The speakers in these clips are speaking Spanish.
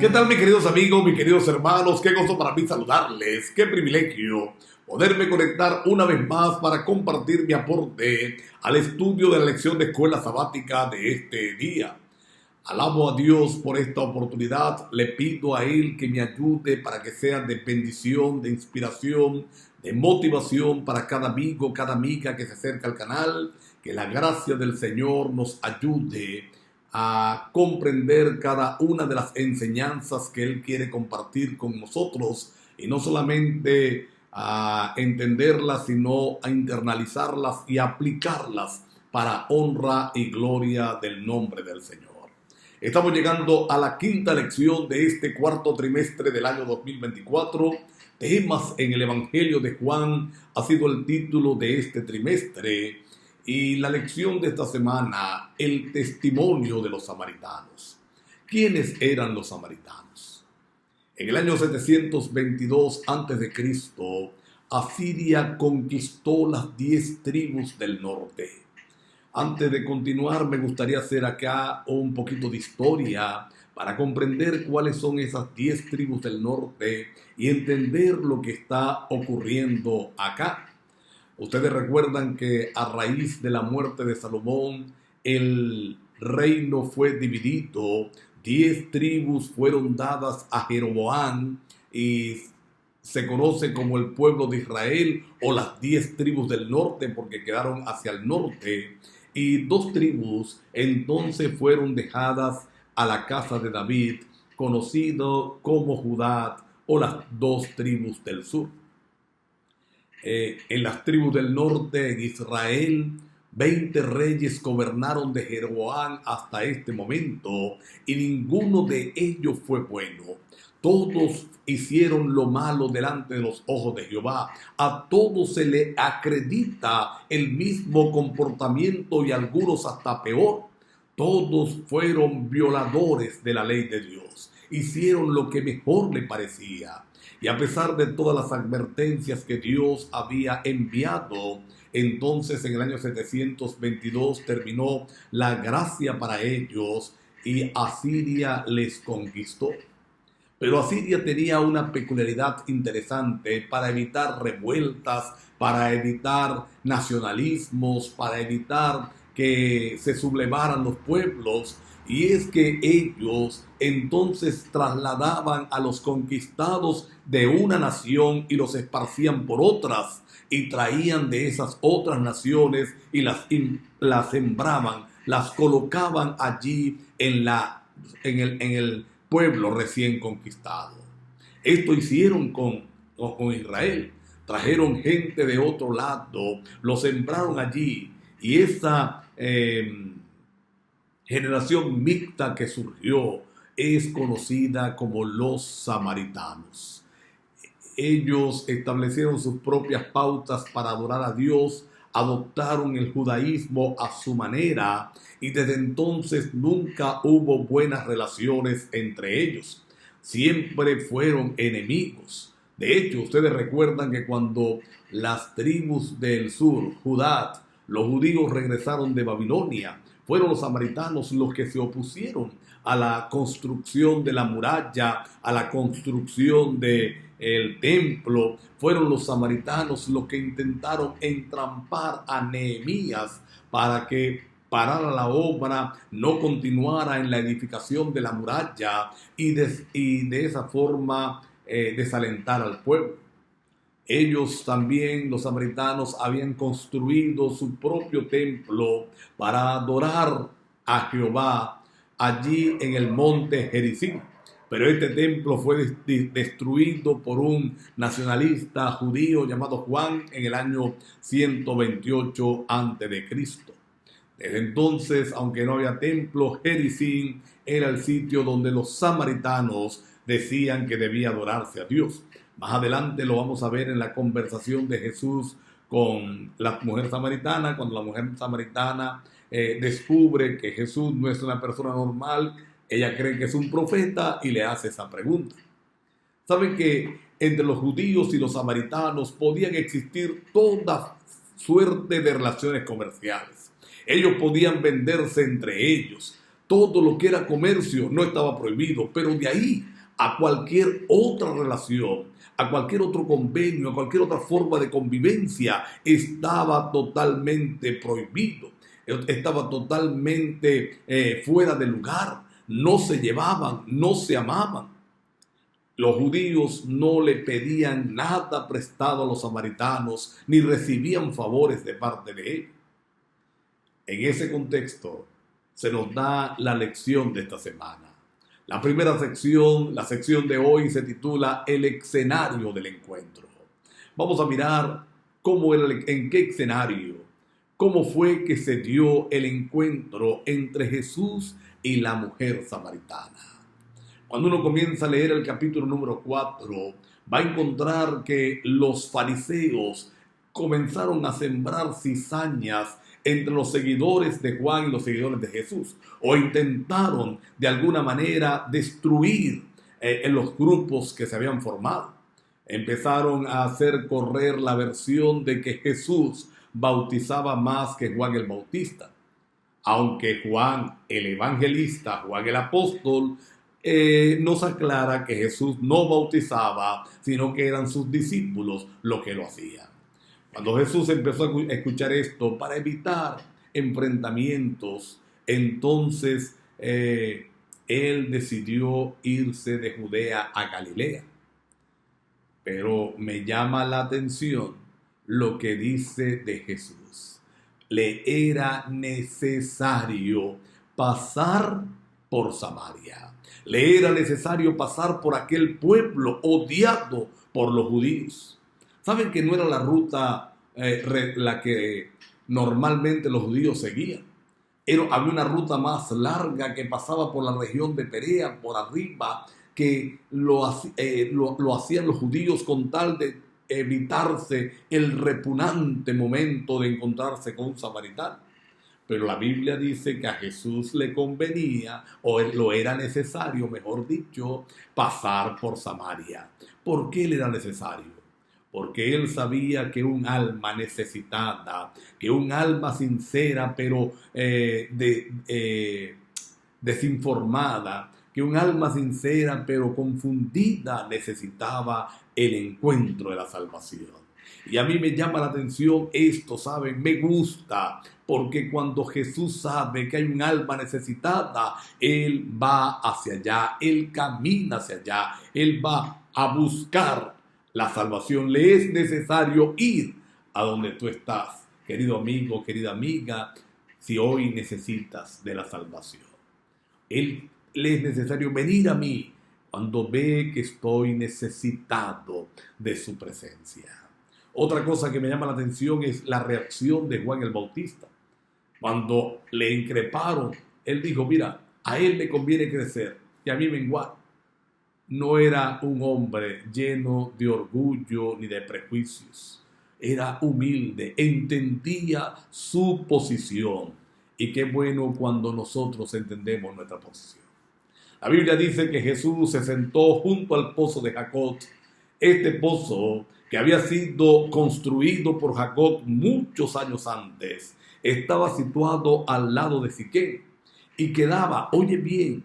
¿Qué tal, mis queridos amigos, mis queridos hermanos? Qué gozo para mí saludarles, qué privilegio poderme conectar una vez más para compartir mi aporte al estudio de la lección de escuela sabática de este día. Alabo a Dios por esta oportunidad, le pido a Él que me ayude para que sea de bendición, de inspiración, de motivación para cada amigo, cada amiga que se acerca al canal, que la gracia del Señor nos ayude a comprender cada una de las enseñanzas que Él quiere compartir con nosotros y no solamente a entenderlas, sino a internalizarlas y aplicarlas para honra y gloria del nombre del Señor. Estamos llegando a la quinta lección de este cuarto trimestre del año 2024. Temas en el Evangelio de Juan ha sido el título de este trimestre. Y la lección de esta semana, el testimonio de los samaritanos. ¿Quiénes eran los samaritanos? En el año 722 a.C., Asiria conquistó las 10 tribus del norte. Antes de continuar, me gustaría hacer acá un poquito de historia para comprender cuáles son esas 10 tribus del norte y entender lo que está ocurriendo acá. Ustedes recuerdan que a raíz de la muerte de Salomón, el reino fue dividido, 10 tribus fueron dadas a Jeroboam y se conoce como el pueblo de Israel o las 10 tribus del norte porque quedaron hacia el norte, y 2 tribus entonces fueron dejadas a la casa de David, conocido como Judá o las 2 tribus del sur. En las tribus del norte, en Israel, 20 reyes gobernaron de Jeroboam hasta este momento y ninguno de ellos fue bueno. Todos hicieron lo malo delante de los ojos de Jehová. A todos se le acredita el mismo comportamiento y algunos hasta peor. Todos fueron violadores de la ley de Dios. Hicieron lo que mejor le parecía. Y a pesar de todas las advertencias que Dios había enviado, entonces en el año 722 terminó la gracia para ellos y Asiria les conquistó. Pero Asiria tenía una peculiaridad interesante para evitar revueltas, para evitar nacionalismos, para evitar que se sublevaran los pueblos. Y es que ellos entonces trasladaban a los conquistados de una nación y los esparcían por otras y traían de esas otras naciones y las sembraban, las colocaban allí en el pueblo recién conquistado. Esto hicieron con Israel. Trajeron gente de otro lado, lo sembraron allí y esa generación mixta que surgió es conocida como los samaritanos. Ellos establecieron sus propias pautas para adorar a Dios, adoptaron el judaísmo a su manera y desde entonces nunca hubo buenas relaciones entre ellos. Siempre fueron enemigos. De hecho, ustedes recuerdan que cuando las tribus del sur, Judá, los judíos regresaron de Babilonia, fueron los samaritanos los que se opusieron a la construcción de la muralla, a la construcción del templo. Fueron los samaritanos los que intentaron entrampar a Nehemías para que parara la obra, no continuara en la edificación de la muralla y de esa forma desalentar al pueblo. Ellos también, los samaritanos, habían construido su propio templo para adorar a Jehová allí en el monte Gerizim. Pero este templo fue destruido por un nacionalista judío llamado Juan en el año 128 a.C. Desde entonces, aunque no había templo, Gerizim era el sitio donde los samaritanos decían que debía adorarse a Dios. Más adelante lo vamos a ver en la conversación de Jesús con la mujer samaritana, cuando la mujer samaritana descubre que Jesús no es una persona normal, ella cree que es un profeta y le hace esa pregunta. Saben que entre los judíos y los samaritanos podían existir toda suerte de relaciones comerciales. Ellos podían venderse entre ellos. Todo lo que era comercio no estaba prohibido, pero de ahí a cualquier otra relación, a cualquier otro convenio, a cualquier otra forma de convivencia, estaba totalmente prohibido, estaba totalmente fuera de lugar. No se llevaban, no se amaban. Los judíos no le pedían nada prestado a los samaritanos, ni recibían favores de parte de ellos. En ese contexto se nos da la lección de esta semana. La primera sección, la sección de hoy, se titula El escenario del encuentro. Vamos a mirar en qué escenario, cómo fue que se dio el encuentro entre Jesús y la mujer samaritana. Cuando uno comienza a leer el capítulo número 4, va a encontrar que los fariseos comenzaron a sembrar cizañas entre los seguidores de Juan y los seguidores de Jesús, o intentaron de alguna manera destruir en los grupos que se habían formado. Empezaron a hacer correr la versión de que Jesús bautizaba más que Juan el Bautista, aunque Juan el evangelista, Juan el apóstol, nos aclara que Jesús no bautizaba, sino que eran sus discípulos los que lo hacían. Cuando Jesús empezó a escuchar esto, para evitar enfrentamientos, entonces él decidió irse de Judea a Galilea. Pero me llama la atención lo que dice de Jesús. Le era necesario pasar por Samaria. Le era necesario pasar por aquel pueblo odiado por los judíos. ¿Saben que no era la ruta la que normalmente los judíos seguían? Había una ruta más larga que pasaba por la región de Perea, por arriba, que lo hacían los judíos con tal de evitarse el repugnante momento de encontrarse con un samaritano. Pero la Biblia dice que a Jesús le convenía, o lo era necesario, mejor dicho, pasar por Samaria. ¿Por qué le era necesario? Porque él sabía que un alma necesitada, que un alma sincera pero desinformada, que un alma sincera pero confundida necesitaba el encuentro de la salvación. Y a mí me llama la atención esto, ¿saben? Me gusta, porque cuando Jesús sabe que hay un alma necesitada, Él va hacia allá, Él camina hacia allá, Él va a buscar la salvación. Le es necesario ir a donde tú estás, querido amigo, querida amiga, si hoy necesitas de la salvación. Le es necesario venir a mí cuando ve que estoy necesitado de su presencia. Otra cosa que me llama la atención es la reacción de Juan el Bautista. Cuando le increparon, él dijo, mira, a él le conviene crecer y a mí menguar. No era un hombre lleno de orgullo ni de prejuicios. Era humilde, entendía su posición. Y qué bueno cuando nosotros entendemos nuestra posición. La Biblia dice que Jesús se sentó junto al pozo de Jacob. Este pozo, que había sido construido por Jacob muchos años antes, estaba situado al lado de Siquem y quedaba, oye bien,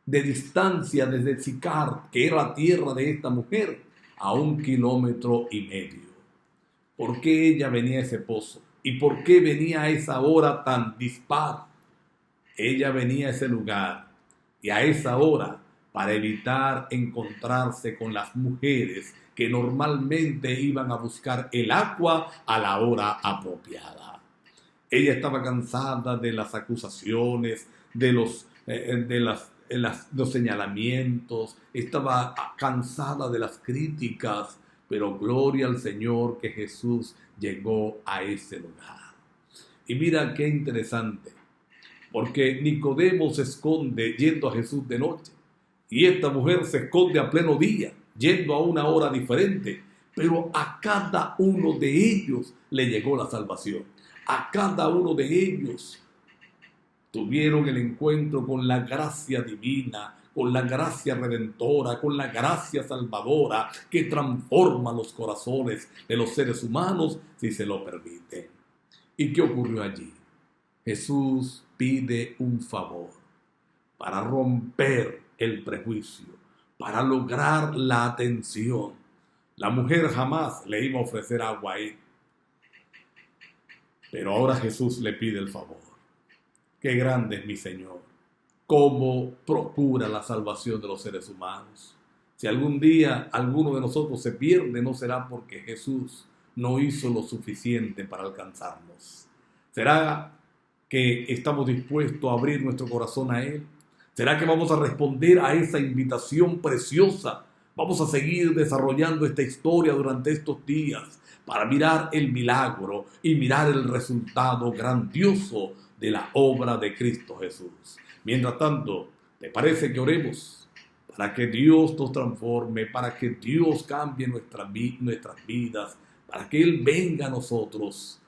de distancia desde Sicar, que era la tierra de esta mujer, a 1,5 kilómetros. ¿Por qué ella venía a ese pozo? ¿Y por qué venía a esa hora tan dispar? Ella venía a ese lugar y a esa hora para evitar encontrarse con las mujeres que normalmente iban a buscar el agua a la hora apropiada. Ella estaba cansada de las acusaciones, de los señalamientos, estaba cansada de las críticas, pero gloria al Señor que Jesús llegó a ese lugar. Y mira qué interesante, porque Nicodemo se esconde yendo a Jesús de noche, y esta mujer se esconde a pleno día, yendo a una hora diferente, pero a cada uno de ellos le llegó la salvación. A cada uno de ellos tuvieron el encuentro con la gracia divina, con la gracia redentora, con la gracia salvadora que transforma los corazones de los seres humanos si se lo permite. ¿Y qué ocurrió allí? Jesús pide un favor para romper el prejuicio, para lograr la atención. La mujer jamás le iba a ofrecer agua a él, pero ahora Jesús le pide el favor. Qué grande es mi Señor, cómo procura la salvación de los seres humanos. Si algún día alguno de nosotros se pierde, no será porque Jesús no hizo lo suficiente para alcanzarnos. ¿Será que estamos dispuestos a abrir nuestro corazón a Él? ¿Será que vamos a responder a esa invitación preciosa? Vamos a seguir desarrollando esta historia durante estos días para mirar el milagro y mirar el resultado grandioso de la obra de Cristo Jesús. Mientras tanto, ¿te parece que oremos para que Dios nos transforme, para que Dios cambie nuestras vidas, para que Él venga a nosotros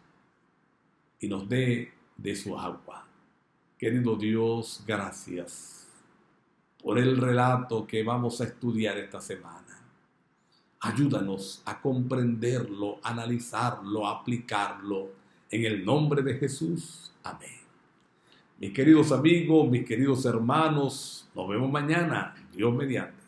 y nos dé de su agua? Querido Dios, gracias por el relato que vamos a estudiar esta semana. Ayúdanos a comprenderlo, analizarlo, aplicarlo. En el nombre de Jesús. Amén. Mis queridos amigos, mis queridos hermanos, nos vemos mañana, Dios mediante.